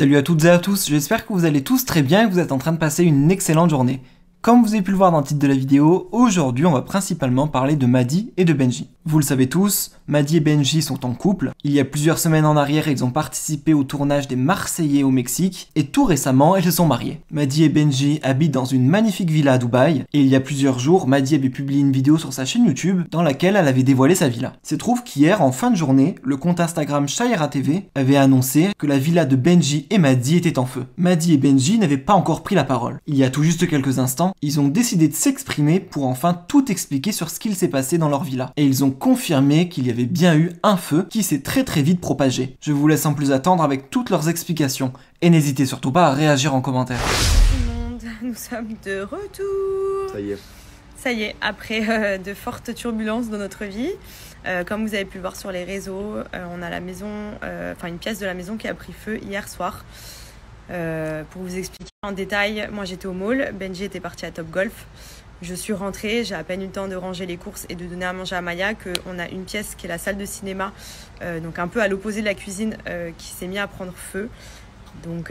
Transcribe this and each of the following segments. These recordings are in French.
Salut à toutes et à tous, j'espère que vous allez tous très bien et que vous êtes en train de passer une excellente journée. Comme vous avez pu le voir dans le titre de la vidéo, aujourd'hui on va principalement parler de Maddy et de Benji. Vous le savez tous, Maddy et Benji sont en couple. Il y a plusieurs semaines en arrière, ils ont participé au tournage des Marseillais au Mexique et tout récemment, ils se sont mariés. Maddy et Benji habitent dans une magnifique villa à Dubaï et il y a plusieurs jours, Maddy avait publié une vidéo sur sa chaîne YouTube dans laquelle elle avait dévoilé sa villa. Il se trouve qu'hier, en fin de journée, le compte Instagram Shaira TV avait annoncé que la villa de Benji et Maddy était en feu. Maddy et Benji n'avaient pas encore pris la parole. Il y a tout juste quelques instants, ils ont décidé de s'exprimer pour enfin tout expliquer sur ce qu'il s'est passé dans leur villa. Et ils ont confirmé qu'il y avait bien eu un feu qui s'est très vite propagé. Je vous laisse sans plus attendre avec toutes leurs explications. Et n'hésitez surtout pas à réagir en commentaire. Tout le monde, nous sommes de retour. Ça y est, après de fortes turbulences dans notre vie. Comme vous avez pu le voir sur les réseaux, on a la maison, une pièce de la maison qui a pris feu hier soir. Pour vous expliquer en détail, moi j'étais au mall, Benji était parti à Top Golf. Je suis rentrée, j'ai à peine eu le temps de ranger les courses et de donner à manger à Maya qu'on a une pièce qui est la salle de cinéma, donc un peu à l'opposé de la cuisine, qui s'est mis à prendre feu. Donc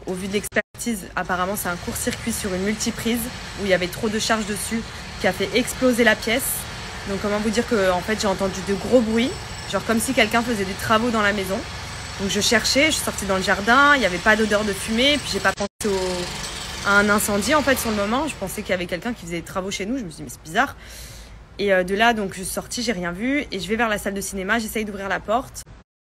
au vu de l'expertise, apparemment c'est un court-circuit sur une multiprise où il y avait trop de charge dessus qui a fait exploser la pièce. Donc comment vous dire que en fait j'ai entendu de gros bruits, genre comme si quelqu'un faisait des travaux dans la maison. Donc je cherchais, je suis sortie dans le jardin, il n'y avait pas d'odeur de fumée, puis j'ai pas pensé à un incendie en fait sur le moment. Je pensais qu'il y avait quelqu'un qui faisait des travaux chez nous, je me suis dit mais c'est bizarre. Et de là donc je suis sortie, j'ai rien vu et je vais vers la salle de cinéma, j'essaye d'ouvrir la porte.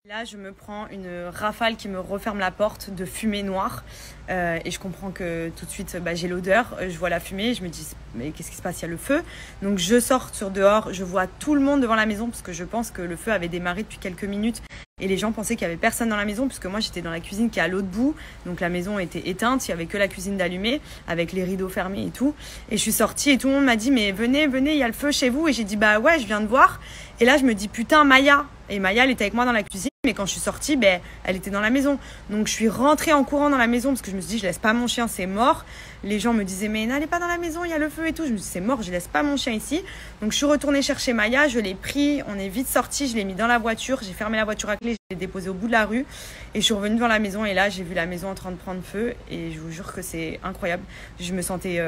Là je me prends une rafale qui me referme la porte de fumée noire et je comprends que tout de suite j'ai l'odeur, je vois la fumée, je me dis mais qu'est-ce qui se passe, il y a le feu. Donc je sors sur dehors, je vois tout le monde devant la maison parce que je pense que le feu avait démarré depuis quelques minutes. Et les gens pensaient qu'il n'y avait personne dans la maison puisque moi j'étais dans la cuisine qui est à l'autre bout. Donc la maison était éteinte, il n'y avait que la cuisine d'allumée avec les rideaux fermés et tout. Et je suis sortie et tout le monde m'a dit mais venez, il y a le feu chez vous. Et j'ai dit bah ouais, je viens de voir. Et là je me dis putain Maya. Et Maya elle était avec moi dans la cuisine. Mais quand je suis sortie, elle était dans la maison. Donc je suis rentrée en courant dans la maison parce que je me suis dit je laisse pas mon chien, c'est mort. Les gens me disaient mais n'allez pas dans la maison, il y a le feu et tout. Je me suis dit c'est mort, je laisse pas mon chien ici. Donc je suis retournée chercher Maya, je l'ai pris, on est vite sorti, je l'ai mis dans la voiture, j'ai fermé la voiture à clé, je l'ai déposé au bout de la rue et je suis revenue devant la maison et là j'ai vu la maison en train de prendre feu et je vous jure que c'est incroyable. Je me sentais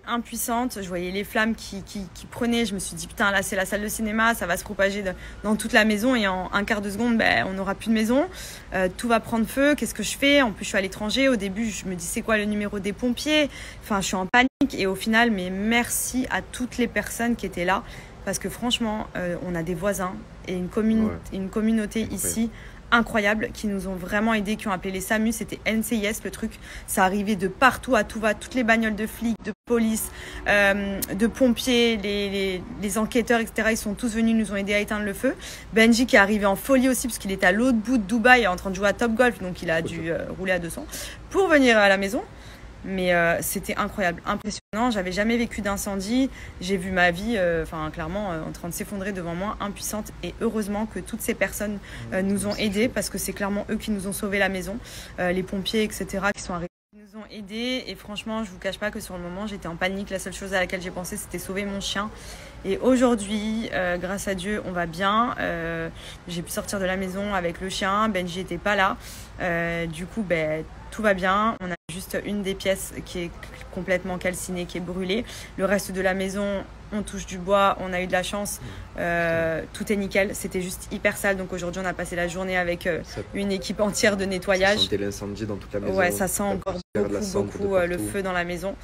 impuissante, je voyais les flammes qui prenaient, je me suis dit putain là c'est la salle de cinéma, ça va se propager dans toute la maison et en un quart de seconde on n'aura plus de maison, tout va prendre feu, qu'est-ce que je fais? En plus je suis à l'étranger, au début je me dis c'est quoi le numéro des pompiers, enfin je suis en panique et au final mais merci à toutes les personnes qui étaient là parce que franchement on a des voisins et une communauté ici incroyable qui nous ont vraiment aidés, qui ont appelé les SAMU, c'était NCIS le truc, ça arrivait de partout à tout va, toutes les bagnoles de flics, de police, de pompiers, les enquêteurs etc, ils sont tous venus, nous ont aidés à éteindre le feu. Benji qui est arrivé en folie aussi parce qu'il était à l'autre bout de Dubaï en train de jouer à Top Golf, donc il a dû rouler à 200 pour venir à la maison. Mais c'était incroyable, impressionnant, j'avais jamais vécu d'incendie, j'ai vu ma vie clairement en train de s'effondrer devant moi, impuissante et heureusement que toutes ces personnes nous ont aidés parce que c'est clairement eux qui nous ont sauvé la maison, les pompiers etc qui sont arrivés. Ils nous ont aidés et franchement je vous cache pas que sur le moment j'étais en panique, la seule chose à laquelle j'ai pensé c'était sauver mon chien et aujourd'hui grâce à Dieu on va bien, j'ai pu sortir de la maison avec le chien, Benji était pas là, du coup tout va bien, on a juste une des pièces qui est complètement calcinée, qui est brûlée, le reste de la maison on touche du bois, on a eu de la chance, tout est nickel, c'était juste hyper sale donc aujourd'hui on a passé la journée avec une équipe entière de nettoyage. Ça sentait l'incendie dans toute la maison. Ouais, ça sent encore beaucoup le feu dans la maison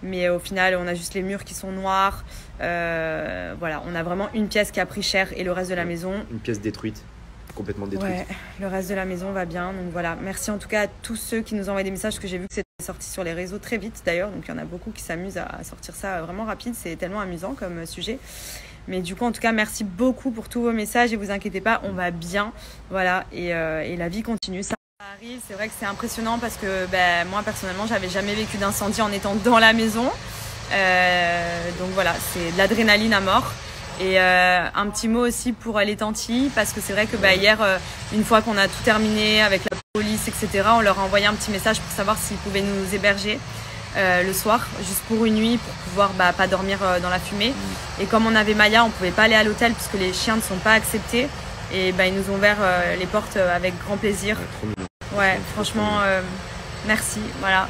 mais au final on a juste les murs qui sont noirs, voilà, on a vraiment une pièce qui a pris cher et le reste de la maison... Une pièce détruite. Complètement détruite. Ouais, le reste de la maison va bien. Donc voilà, merci en tout cas à tous ceux qui nous envoient des messages, parce que j'ai vu que c'était sorti sur les réseaux très vite d'ailleurs. Donc il y en a beaucoup qui s'amusent à sortir ça vraiment rapide. C'est tellement amusant comme sujet. Mais du coup, en tout cas, merci beaucoup pour tous vos messages et vous inquiétez pas, on va bien. Voilà, et la vie continue. Ça arrive, c'est vrai que c'est impressionnant parce que moi personnellement, j'avais jamais vécu d'incendie en étant dans la maison. Donc voilà, c'est de l'adrénaline à mort. Et un petit mot aussi pour les tantis parce que c'est vrai que hier une fois qu'on a tout terminé avec la police etc, on leur a envoyé un petit message pour savoir s'ils pouvaient nous héberger le soir juste pour une nuit pour pouvoir pas dormir dans la fumée. Et comme on avait Maya on pouvait pas aller à l'hôtel puisque les chiens ne sont pas acceptés et ils nous ont ouvert les portes avec grand plaisir. Ouais, franchement, merci. Voilà.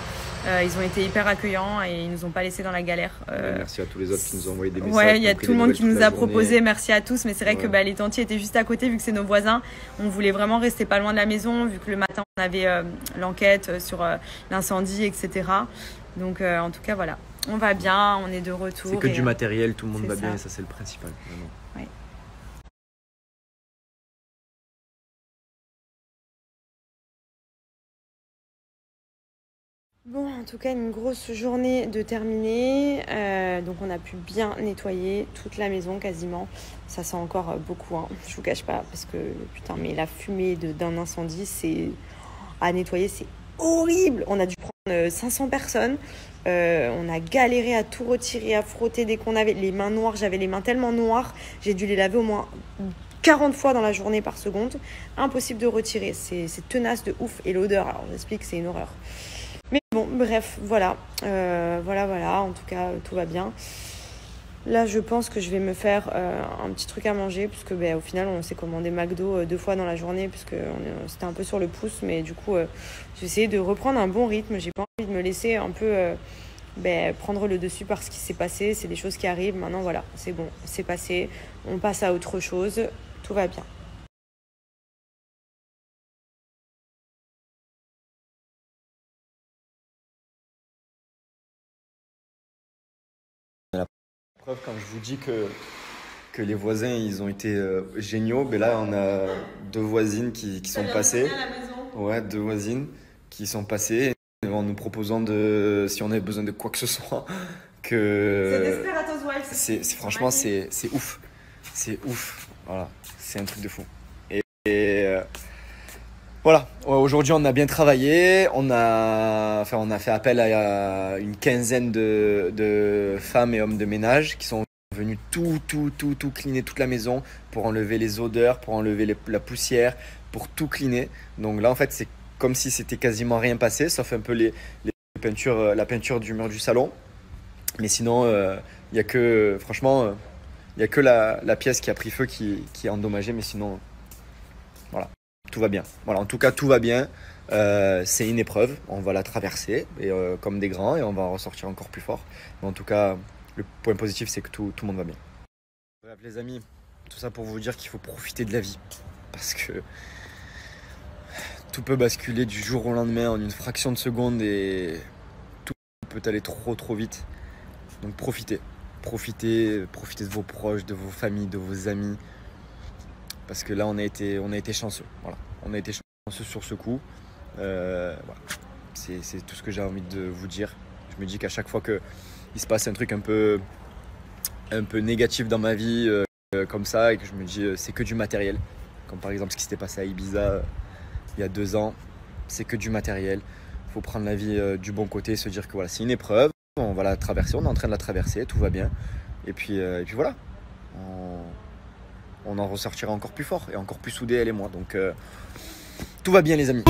Ils ont été hyper accueillants et ils nous ont pas laissés dans la galère. Merci à tous les autres qui nous ont envoyé des messages. Ouais, il y a tout le monde qui nous a proposé. Merci à tous. Mais c'est vrai que les tantiers étaient juste à côté vu que c'est nos voisins. On voulait vraiment rester pas loin de la maison vu que le matin on avait l'enquête sur l'incendie, etc. Donc en tout cas voilà, on va bien, on est de retour. C'est que du matériel, tout le monde va bien et ça c'est le principal. Vraiment. Ouais. Bon, en tout cas, une grosse journée de terminée. Donc, on a pu bien nettoyer toute la maison quasiment. Ça sent encore beaucoup, hein. Je vous cache pas, parce que putain, mais la fumée d'un incendie, c'est à nettoyer, c'est horrible. On a dû prendre 500 personnes. On a galéré à tout retirer, à frotter dès qu'on avait les mains noires. J'avais les mains tellement noires, j'ai dû les laver au moins 40 fois dans la journée par seconde. Impossible de retirer. C'est tenace de ouf. Et l'odeur, alors j'explique, c'est une horreur. Mais bon, bref, voilà. Voilà. En tout cas, tout va bien. Là, je pense que je vais me faire un petit truc à manger, puisque au final, on s'est commandé McDo 2 fois dans la journée, puisque c'était un peu sur le pouce. Mais du coup, j'ai essayé de reprendre un bon rythme. J'ai pas envie de me laisser un peu prendre le dessus par ce qui s'est passé. C'est des choses qui arrivent. Maintenant, voilà, c'est bon, c'est passé. On passe à autre chose. Tout va bien. Preuve quand je vous dis que les voisins ils ont été géniaux, mais là on a 2 voisines qui sont passées. Ouais, 2 voisines qui sont passées en nous proposant si on avait besoin de quoi que ce soit. C'est franchement c'est ouf. C'est ouf. Voilà, c'est un truc de fou. Voilà, aujourd'hui on a bien travaillé, on a fait appel à une quinzaine de femmes et hommes de ménage qui sont venus tout cleaner toute la maison pour enlever les odeurs, pour enlever la poussière, pour tout cleaner. Donc là en fait c'est comme si c'était quasiment rien passé, sauf un peu les peintures, la peinture du mur du salon. Mais sinon, il y a que, franchement, il y a que la pièce qui a pris feu qui est endommagée, mais sinon, voilà. Tout va bien. Voilà, en tout cas, tout va bien. C'est une épreuve. On va la traverser comme des grands et on va en ressortir encore plus fort. Mais en tout cas, le point positif, c'est que tout le monde va bien. Bref, les amis, tout ça pour vous dire qu'il faut profiter de la vie. Parce que tout peut basculer du jour au lendemain en une fraction de seconde et tout peut aller trop vite. Donc profitez de vos proches, de vos familles, de vos amis. Parce que là, on a été chanceux. Voilà. On a été chanceux sur ce coup. Voilà. C'est tout ce que j'ai envie de vous dire. Je me dis qu'à chaque fois qu'il se passe un truc un peu négatif dans ma vie, comme ça, et que je me dis c'est que du matériel. Comme par exemple ce qui s'était passé à Ibiza il y a 2 ans. C'est que du matériel. Il faut prendre la vie du bon côté et se dire que voilà, c'est une épreuve. On va la traverser. On est en train de la traverser. Tout va bien. Et puis voilà. On en ressortira encore plus fort et encore plus soudés, elle et moi. Donc tout va bien les amis.